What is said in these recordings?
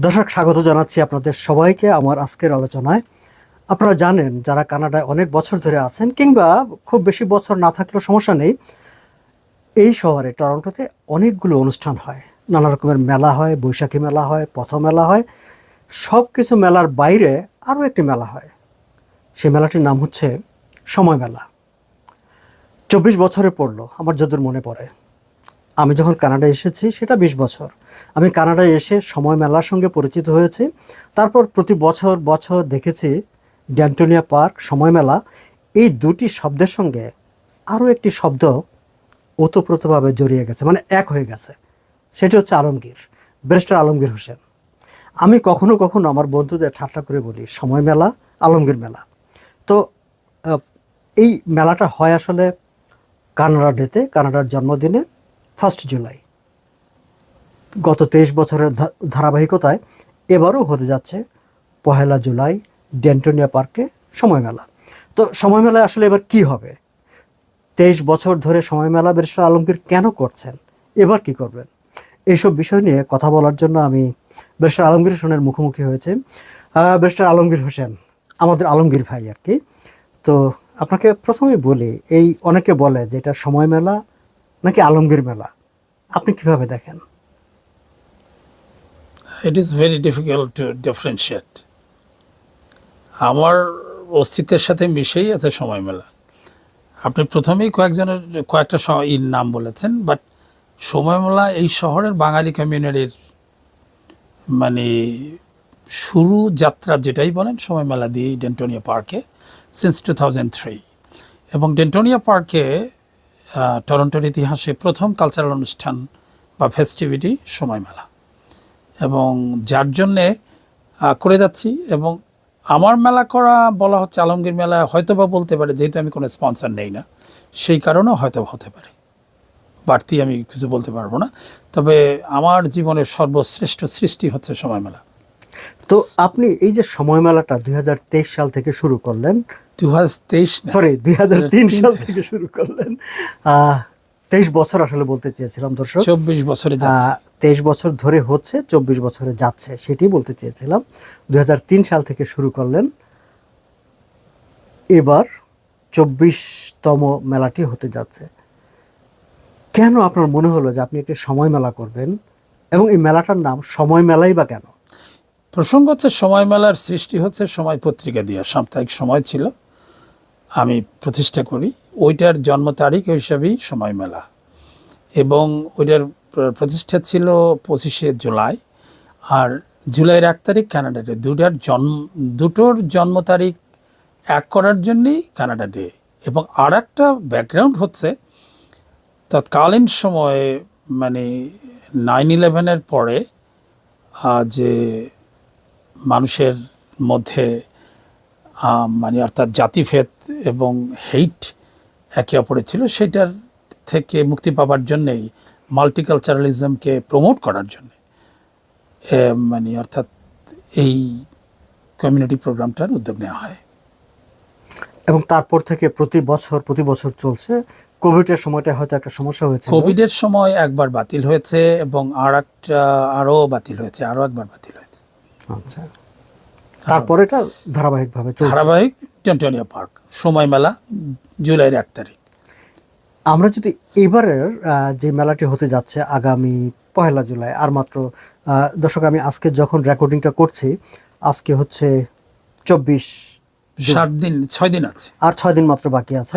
দর্শক, স্বাগত জানাচ্ছি আপনাদের সবাইকে আমার আজকের আলোচনায়। আপনারা জানেন, যারা কানাডায় অনেক বছর ধরে আছেন কিংবা খুব বেশি বছর না থাকলেও সমস্যা নেই, এই শহরে টরন্টোতে অনেকগুলো অনুষ্ঠান হয়। নানা রকমের মেলা হয়, বৈশাখী মেলা হয়, পথ মেলা হয়। সব কিছু মেলার বাইরে আরও একটি মেলা হয়। সেই মেলাটির নাম হচ্ছে সময় মেলা। 24 বছরে পড়লো আমার যতদূর মনে পড়ে। আমি যখন কানাডায় এসেছি সেটা 20 বছর। আমি কানাডায় এসে সময় মেলার সঙ্গে পরিচিত হয়েছি। তারপর প্রতি বছর বছর দেখেছি ড্যান্টোনিয়া পার্ক, সময় মেলা, এই দুটি শব্দের সঙ্গে আরও একটি শব্দ ওতপ্রোতভাবে জড়িয়ে গেছে, মানে এক হয়ে গেছে। সেটি হচ্ছে আলমগীর, ব্যারিস্টার আলমগীর হোসেন। আমি কখনো কখনো আমার বন্ধুদের ঠাট্টা করে বলি সময় মেলা, আলমগীর মেলা। তো আহ, এই মেলাটা হয় আসলে কানাডা ডেতে, কানাডার জন্মদিনে 1 জুলাই। গত 23 বছরের ধারাবাহিকতায় এবারও হতে যাচ্ছে 1 জুলাই ড্যান্টোনিয়া পার্কে সময় মেলা। তো সময় মেলায় আসলে এবার কি হবে? 23 বছর ধরে সময় মেলা ব্যারিস্টার আলমগীর কেন করছেন, এবার কি করবেন? এইসব বিষয় নিয়ে কথা বলার জন্য আমি ব্যারিস্টার আলমগীর হোসেনের মুখোমুখি হয়েছে। ব্যারিস্টার আলমগীর হোসেন, আমাদের আলমগীর ভাই আর কি। তো আপনাকে প্রথমে বলি, এই অনেকে বলে যে এটা সময় মেলা নাকি আলমগীর মেলা, আপনি কিভাবে দেখেন? It is very difficult to differentiate. আমার অস্তিত্বের সাথে মিশেই আছে সময় মেলা। আপনি প্রথমেই কয়েকটা নাম বলেছেন, বাট সময় মেলা এই শহরের বাঙালি কমিউনিটির মানে শুরু যাত্রা যেটাই বলেন সময় মেলা দিয়ে ডেন্টোনিয়া পার্কে সিন্স 2003। এবং ডেন্টোনিয়া পার্কে টরন্টোর ইতিহাসে প্রথম কালচারাল অনুষ্ঠান বা ফেস্টিভিটি সময় মেলা, এবং যার জন্যে করে যাচ্ছি। এবং আমার মেলা করা বলা হচ্ছে আলমগীর মেলা, হয়তো বা বলতে পারে, যেহেতু আমি কোনো স্পন্সর নেই না, সেই কারণেও হয়তো হতে পারে। বাড়তি আমি কিছু বলতে পারবো না। তবে আমার জীবনের সর্বশ্রেষ্ঠ সৃষ্টি হচ্ছে সময় মেলা। তো আপনি এই যে সময় মেলাটা 2023 সাল থেকে শুরু করলেন, 2023 না, সরি 2003 সাল থেকে শুরু করলেন। 23 বছর আসলে বলতে চেয়েছিলাম দর্শক। 24 বছরে যাচ্ছে। 23 বছর ধরে হচ্ছে, 24 বছরে যাচ্ছে, সেটি বলতে চেয়েছিলাম। 2003 সাল থেকে শুরু করলেন, এবার 24তম মেলাটি হতে যাচ্ছে। কেন আপনার মনে হলো যে আপনি একটি সময় মেলা করবেন, এবং এই মেলাটার নাম সময় মেলাই বা কেন? প্রসঙ্গ হচ্ছে সময় মেলার সৃষ্টি হচ্ছে সময় পত্রিকা দিয়ে। সাপ্তাহিক সময় ছিল, আমি প্রতিষ্ঠা করি, ওইটার জন্ম তারিখ হিসাবেই সময় মেলা। এবং ওইটার প্রতিষ্ঠা ছিল 25শে জুলাই, আর জুলাইয়ের 1 তারিখ কানাডা ডে। দুটোর জন্ম তারিখ এক করার জন্যেই কানাডা ডে। এবং আর একটা ব্যাকগ্রাউন্ড হচ্ছে, তৎকালীন সময়ে মানে 9/11-এর পরে যে মানুষের মধ্যে মানে অর্থাৎ জাতিভেদ এবং হেইট একে অপরে ছিল, সেটার থেকে মুক্তি পাওয়ার জন্যেই মাল্টিকালচারালিজমকে প্রমোট করার জন্য মানে অর্থাৎ এই কমিউনিটি প্রোগ্রামটার উদ্যোগ নেওয়া হয়। এবং তারপর থেকে প্রতি বছর চলছে। কোভিডের সময়টা হয়তো একটা সমস্যা হয়েছে। কোভিডের সময় একবার বাতিল হয়েছে, এবং আরও বাতিল হয়েছে, আরও একবার বাতিল হয়েছে। আচ্ছা, তারপরে এটা ধারাবাহিকভাবে চলছে। ধারাবাহিক ডেন্টোনিয়া পার্ক সময় মেলা জুলাইয়ের 1 তারিখ। আমরা যদি এবারের যে মেলাটি হতে যাচ্ছে আগামী 1 জুলাই, আর মাত্র দর্শক, আমি আজকে যখন রেকর্ডিংটা করছি, আজকে হচ্ছে 24, 6 দিন আছে, আর 6 দিন মাত্র বাকি আছে।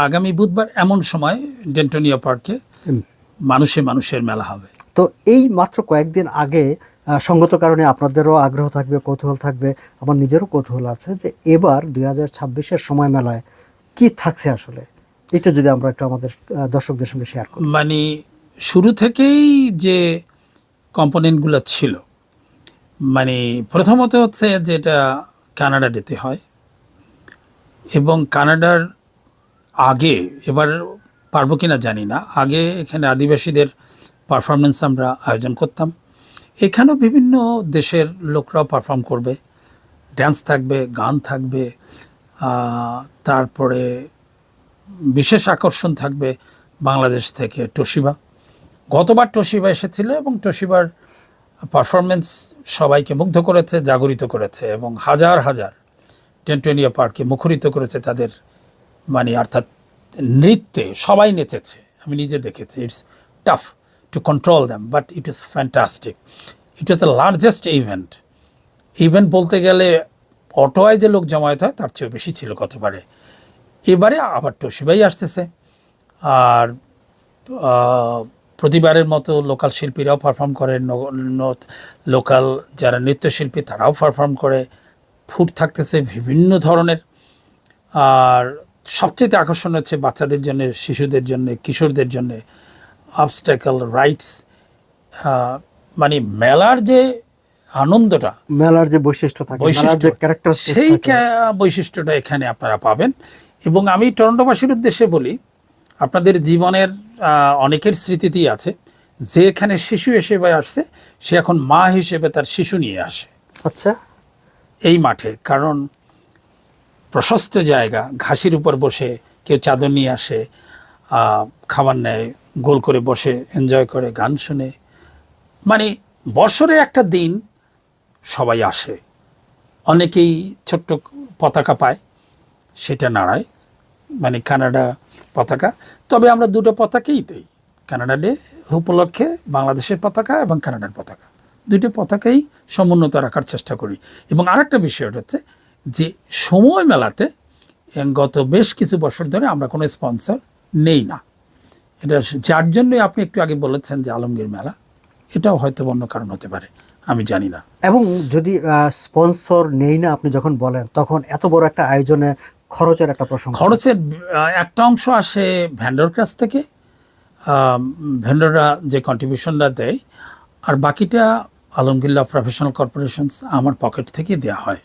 আগামী বুধবার এমন সময় ডেন্টোনিয়া পার্কে মানুষের মেলা হবে। তো এই মাত্র কয়েকদিন আগে, সঙ্গত কারণে আপনাদেরও আগ্রহ থাকবে, কৌতূহল থাকবে, আমার নিজেরও কৌতূহল আছে যে এবার 2026-এর সময় মেলায় কি থাকছে আসলে। এটা যদি আমরা একটু আমাদের দর্শকদের সঙ্গে শেয়ার করি। মানে শুরু থেকেই যে কম্পোনেন্টগুলো ছিল, মানে প্রথমত হচ্ছে যেটা কানাডা ডেতে হয়, এবং কানাডার আগে, এবার পারবো কিনা জানি না, আগে এখানে আদিবাসীদের পারফরমেন্স আমরা আয়োজন করতাম। এখানেও বিভিন্ন দেশের লোকরাও পারফর্ম করবে, ড্যান্স থাকবে, গান থাকবে, তারপরে বিশেষ আকর্ষণ থাকবে বাংলাদেশ থেকে টোশিবা, গতবার তোশিবা এসেছিল এবং তোশিবার পারফরমেন্স সবাইকে মুগ্ধ করেছে, জাগরিত করেছে এবং হাজার হাজার টেন্টোনিয়া পার্কে মুখরিত করেছে তাদের মানে অর্থাৎ নৃত্যে সবাই নেচেছে, আমি নিজে দেখেছি। It's tough to control them but it is fantastic. It was the largest event বলতে গেলে অটোয়ায় যে লোক জমায়েত হয় তার চেয়েও বেশি ছিল গতবারে। এবারে আবার তোশিবাই আসতেছে, আর প্রতিবারের মতো লোকাল শিল্পীরাও পারফর্ম করে, লোকাল যারা নৃত্যশিল্পী তারাও পারফর্ম করে, ফুড থাকতেছে বিভিন্ন ধরনের। আর সবচেয়ে আকর্ষণ হচ্ছে বাচ্চাদের জন্য, শিশুদের জন্য, কিশোরদের জন্য অবস্ট্যাকল রাইডস। মানে মেলার যে আনন্দটা, মেলার যে বৈশিষ্ট্য থাকে, মেলার যে ক্যারেক্টার, সেই বৈশিষ্ট্যটা এখানে আপনারা পাবেন। এবং আমি টরন্টোবাসীর উদ্দেশ্যে বলি, আপনাদের জীবনের অনেকের স্মৃতিতেই আছে যে এখানে শিশু হিসেবে আসছে, সে এখন মা হিসেবে তার শিশু নিয়ে আসে। আচ্ছা, এই মাঠে, কারণ প্রশস্ত জায়গা, ঘাসের উপর বসে কেউ চাদর নিয়ে আসে, খাবার নেয়, গোল করে বসে এনজয় করে, গান শুনে। মানে বছরে একটা দিন সবাই আসে, অনেকেই ছোট্ট পতাকা পায়, সেটা নাড়ায়, মানে কানাডা পতাকা। তবে আমরা দুটো পতাকাই দিই, কানাডা ডে উপলক্ষে বাংলাদেশের পতাকা এবং কানাডার পতাকা, দুটো পতাকাই সমুন্নত রাখার চেষ্টা করি। এবং আরেকটা বিষয় হচ্ছে যে সময় মেলাতে গত বেশ কিছু বছর ধরে আমরা কোনো স্পন্সর নেই না। এটা যার জন্যই আপনি একটু আগে বলেছেন যে আলমগীর মেলা, এটাও হয়তো অন্য কারণ হতে পারে, আমি জানি না। এবং যদি স্পন্সর নেই না আপনি যখন বলেন, তখন এত বড় একটা আয়োজনে খরচের একটা প্রসঙ্গ, খরচের একটা অংশ আসে ভেন্ডর কাছ থেকে, ভেন্ডররা যে কন্ট্রিবিউশনটা দেয়, আর বাকিটা আলমগীর প্রফেশনাল কর্পোরেশনস আমার পকেট থেকে দেওয়া হয়।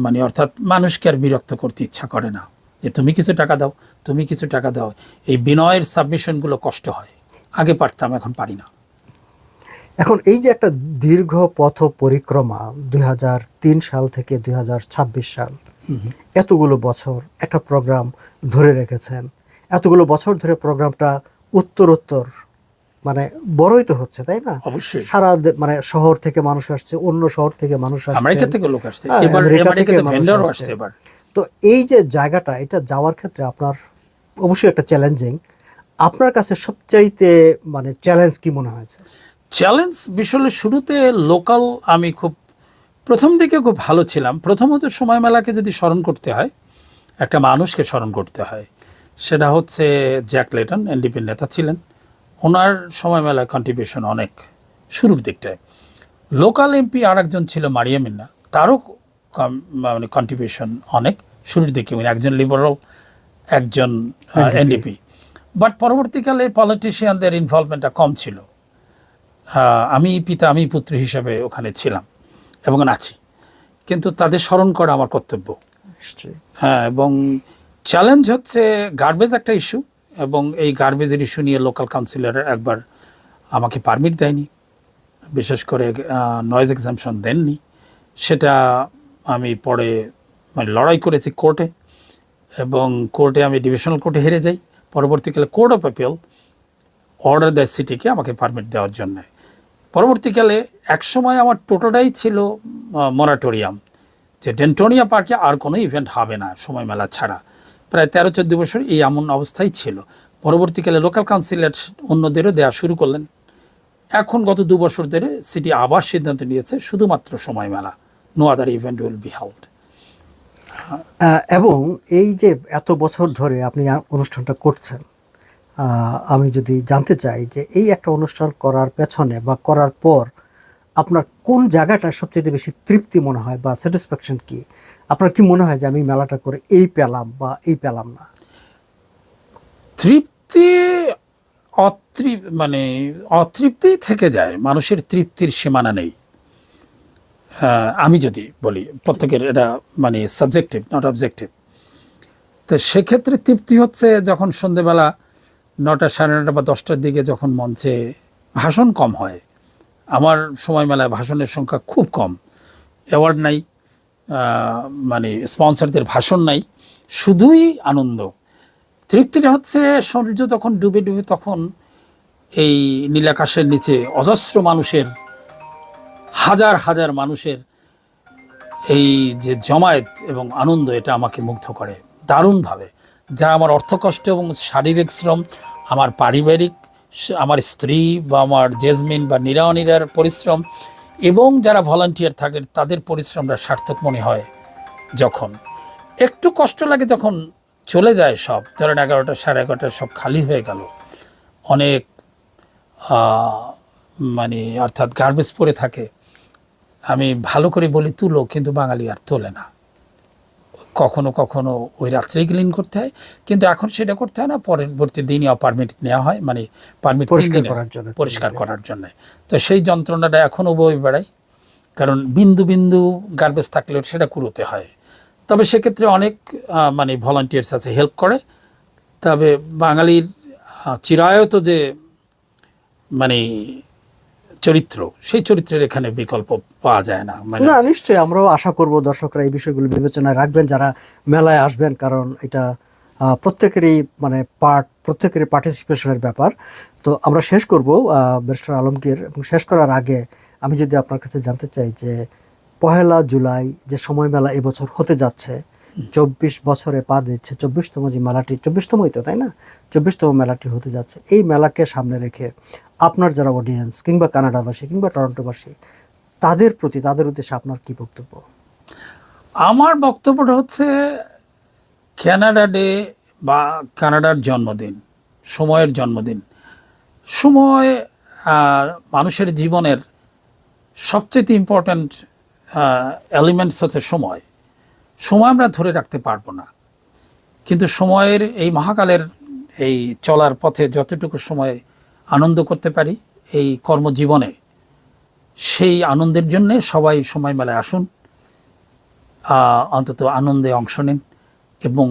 মানে অর্থাৎ মানুষকে আর বিরক্ত করতে ইচ্ছা করে না যে তুমি কিছু টাকা দাও, তুমি কিছু টাকা দাও। এই বিনয়ের সাবমিশনগুলো কষ্ট হয়, আগে পারতাম, এখন পারি না। এখন এই যে একটা দীর্ঘ পথ পরিক্রমা, 2003 সাল থেকে 2026 সাল, এতগুলো বছর একটা প্রোগ্রাম ধরে রেখেছেন, এতগুলো বছর ধরে প্রোগ্রামটা উত্তরোত্তর মানে বড়ই তো হচ্ছে, তাই না? অবশ্যই সারা মানে শহর থেকে মানুষ আসছে, অন্য শহর থেকে মানুষ আসছে, আমেরিকা থেকে লোক আসছে, হ্যাঁ, এবার আমেরিকা আমেরিকাতে থেকে মানুষ ভেন্ডরও আসছে। আসছে এবার। তো এই যে জায়গাটা, এটা যাওয়ার ক্ষেত্রে আপনার অবশ্যই একটা চ্যালেঞ্জিং। আপনার কাছে সবচাইতে মানে চ্যালেঞ্জ কি মনে হয়েছে? চ্যালেঞ্জ বিষয়ে শুরুতে লোকাল আমি খুব প্রথম দিকে খুব ভালো ছিলাম। প্রথমত সময় মেলাকে যদি স্মরণ করতে হয়, একটা মানুষকে স্মরণ করতে হয়, সেটা হচ্ছে জ্যাক লেটন, এনডিপির নেতা ছিলেন। ওনার সময় মেলায় কন্ট্রিবিউশন অনেক শুরুর দিকটায়। লোকাল এমপি আর একজন ছিল মারিয়া মিন্না, তারও মানে কন্ট্রিবিউশন অনেক শুরুর দিকে, মানে একজন লিবারাল, একজন এনডিপি। বাট পরবর্তীকালে পলিটিশিয়ানদের ইনভলভমেন্টটা কম ছিল। আমি পুত্র হিসাবে ওখানে ছিলাম এবং আছি, কিন্তু তাদের স্মরণ করা আমার কর্তব্য। হ্যাঁ, এবং চ্যালেঞ্জ হচ্ছে গার্বেজ একটা ইস্যু, এবং এই গার্বেজের ইস্যু নিয়ে লোকাল কাউন্সিলর একবার আমাকে পারমিট দেয়নি, বিশেষ করে নয়েজ এক্সাম্পশন দেননি। সেটা আমি পরে মানে লড়াই করেছি কোর্টে, এবং কোর্টে আমি ডিভিশনাল কোর্টে হেরে যাই। পরবর্তীকালে কোর্ট অফ অ্যাপিল অর্ডার দেয় সিটিকে আমাকে পারমিট দেওয়ার জন্য। পরবর্তীকালে একসময় আমার টোটালটাই ছিল মরাটোরিয়াম, যে ডেন্টোনিয়া পার্কে আর কোনো ইভেন্ট হবে না সময় মেলা ছাড়া। প্রায় 13-14 বছর এই এমন অবস্থায় ছিল। পরবর্তীকালে লোকাল কাউন্সিলর অন্যদেরও দেওয়া শুরু করলেন। এখন গত 2 বছর ধরে সিটি আবার সিদ্ধান্ত নিয়েছে শুধুমাত্র সময় মেলা, no other event will be held. এবং এই যে এত বছর ধরে আপনি অনুষ্ঠানটা করছেন, আমি যদি জানতে চাই যে এই একটা অনুষ্ঠান করার পেছনে বা করার পর আপনার কোন জায়গাটা সবচেয়ে বেশি তৃপ্তি মনে হয় বা স্যাটিসফ্যাকশন কি? আপনার কি মনে হয় যে আমি মেলাটা করে এই পেলাম বা এই পেলাম না? তৃপ্তি মানে অতৃপ্তি থেকে যায়, মানুষের তৃপ্তির সীমানা নেই। আমি যদি বলি, প্রত্যেকের এটা মানে সাবজেক্টিভ, নট অবজেক্টিভ। তো সেক্ষেত্রে তৃপ্তি হচ্ছে যখন সন্ধ্যেবেলা 9টা, 9:30 বা 10টার দিকে যখন মঞ্চে ভাষণ কম হয়। আমার সময় মেলায় ভাষণের সংখ্যা খুব কম, অ্যাওয়ার্ড নাই, মানে স্পন্সরদের ভাষণ নাই, শুধুই আনন্দ। তৃপ্তিটা হচ্ছে সূর্য তখন ডুবে তখন এই নীলাকাশের নিচে অজস্র মানুষের, হাজার হাজার মানুষের এই যে জমায়েত এবং আনন্দ, এটা আমাকে মুগ্ধ করে দারুণভাবে। যা আমার অর্থকষ্ট এবং শারীরিক শ্রম, আমার পারিবারিক, আমার স্ত্রী বা আমার জেসমিন বা নীরার পরিশ্রম এবং যারা ভলান্টিয়ার থাকে তাদের পরিশ্রমটা সার্থক মনে হয় যখন। একটু কষ্ট লাগে যখন চলে যায় সব, ধরেন 11টা 11:30 সব খালি হয়ে গেল, অনেক মানে অর্থাৎ গার্বেজ পড়ে থাকে। আমি ভালো করে বলি তুলো, কিন্তু বাঙালি আর তোলে না। কখনো কখনো ওই রাত্রেই ক্লিন করতে হয়, কিন্তু এখন সেটা করতে হয় না, পরবর্তী দিনই পারমিট নেওয়া হয়, মানে পারমিট পরিষ্কার করার জন্য। তো সেই যন্ত্রণাটা এখনও বই বেড়াই, কারণ বিন্দু বিন্দু গার্বেজ থাকলেও সেটা কুড়োতে হয়। তবে সেক্ষেত্রে অনেক মানে ভলান্টিয়ার্স আছে, হেল্প করে। তবে বাঙালির চিরায়ত যে মানে চরিত্র, সেই চরিত্রের এখানে বিকল্প পাওয়া যায় না। মানে না, নিশ্চয়ই আমরাও আশা করব দর্শকরা এই বিষয়গুলো বিবেচনায় রাখবেন যারা মেলায় আসবেন, কারণ এটা প্রত্যেকেরই মানে প্রত্যেকেরই পার্টিসিপেশনের ব্যাপার। তো আমরা শেষ করব ব্যারিস্টার আলমগীর, এবং শেষ করার আগে আমি যদি আপনার কাছে জানতে চাই যে 1 জুলাই যে সময় মেলা এবছর হতে যাচ্ছে, 24 বছরে পা দিচ্ছে, 24তম যে মেলাটি, 24তমই তো, তাই না? 24তম মেলাটি হতে যাচ্ছে। এই মেলাকে সামনে রেখে আপনার যারা অডিয়েন্স কিংবা কানাডাবাসী কিংবা টরন্টোবাসী, তাদের প্রতি, তাদের উদ্দেশ্যে আপনার কি বক্তব্য? আমার বক্তব্যটা হচ্ছে, কানাডা ডে বা কানাডার জন্মদিন, সময়ের জন্মদিন, সময় মানুষের জীবনের সবচেয়ে ইম্পর্ট্যান্ট এলিমেন্টস হচ্ছে সময়। সময় আমরা ধরে রাখতে পারবো না, কিন্তু সময়ের এই মহাকালের এই চলার পথে যতটুকু সময় আনন্দ করতে পারি এই কর্মজীবনে, সেই আনন্দের জন্যে সবাই সময় মেলায় আসুন, অন্তত আনন্দে অংশ নিন, এবং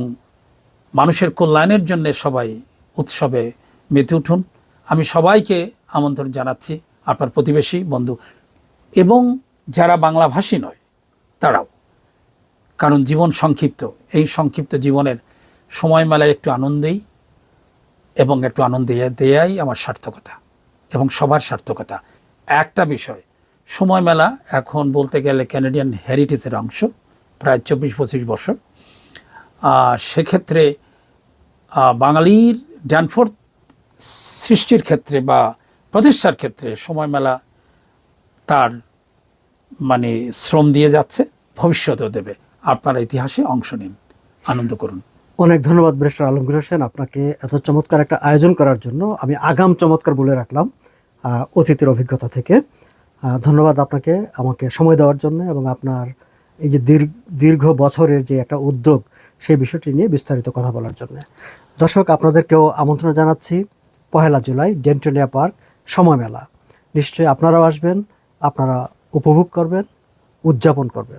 মানুষের কল্যাণের জন্য সবাই উৎসবে মেতে উঠুন। আমি সবাইকে আমন্ত্রণ জানাচ্ছি, আপনার প্রতিবেশী বন্ধু এবং যারা বাংলাভাষী নয় তারাও, কারণ জীবন সংক্ষিপ্ত। এই সংক্ষিপ্ত জীবনের সময় মেলায় একটু আনন্দেই এবং একটু আনন্দে দেয়াই আমার সার্থকতা এবং সবার সার্থকতা। একটা বিষয়, সময় মেলা এখন বলতে গেলে ক্যানাডিয়ান হেরিটেজের অংশ, প্রায় 24-25 বছর। সেক্ষেত্রে বাঙালির ড্যানফোর্থ সৃষ্টির ক্ষেত্রে বা প্রতিষ্ঠার ক্ষেত্রে সময় মেলা তার মানে শ্রম দিয়ে যাচ্ছে, ভবিষ্যতেও দেবে। আপনারা ইতিহাসে অংশ নিন, আনন্দ করুন। অনেক ধন্যবাদ ব্যারিস্টার আলমগীর হোসেন, আপনাকে এত চমৎকার একটা আয়োজন করার জন্য। আমি আগাম চমৎকার বলে রাখলাম অতীতের অভিজ্ঞতা থেকে। ধন্যবাদ আপনাকে আমাকে সময় দেওয়ার জন্য, এবং আপনার এই যে দীর্ঘ বছরের যে একটা উদ্যোগ, সেই বিষয়টি নিয়ে বিস্তারিত কথা বলার জন্য। দর্শক, আপনাদেরকেও আমন্ত্রণ জানাচ্ছি 1 জুলাই ডেন্টোনিয়া পার্ক সময় মেলা। নিশ্চয়ই আপনারাও আসবেন, আপনারা উপভোগ করবেন, উদযাপন করবেন।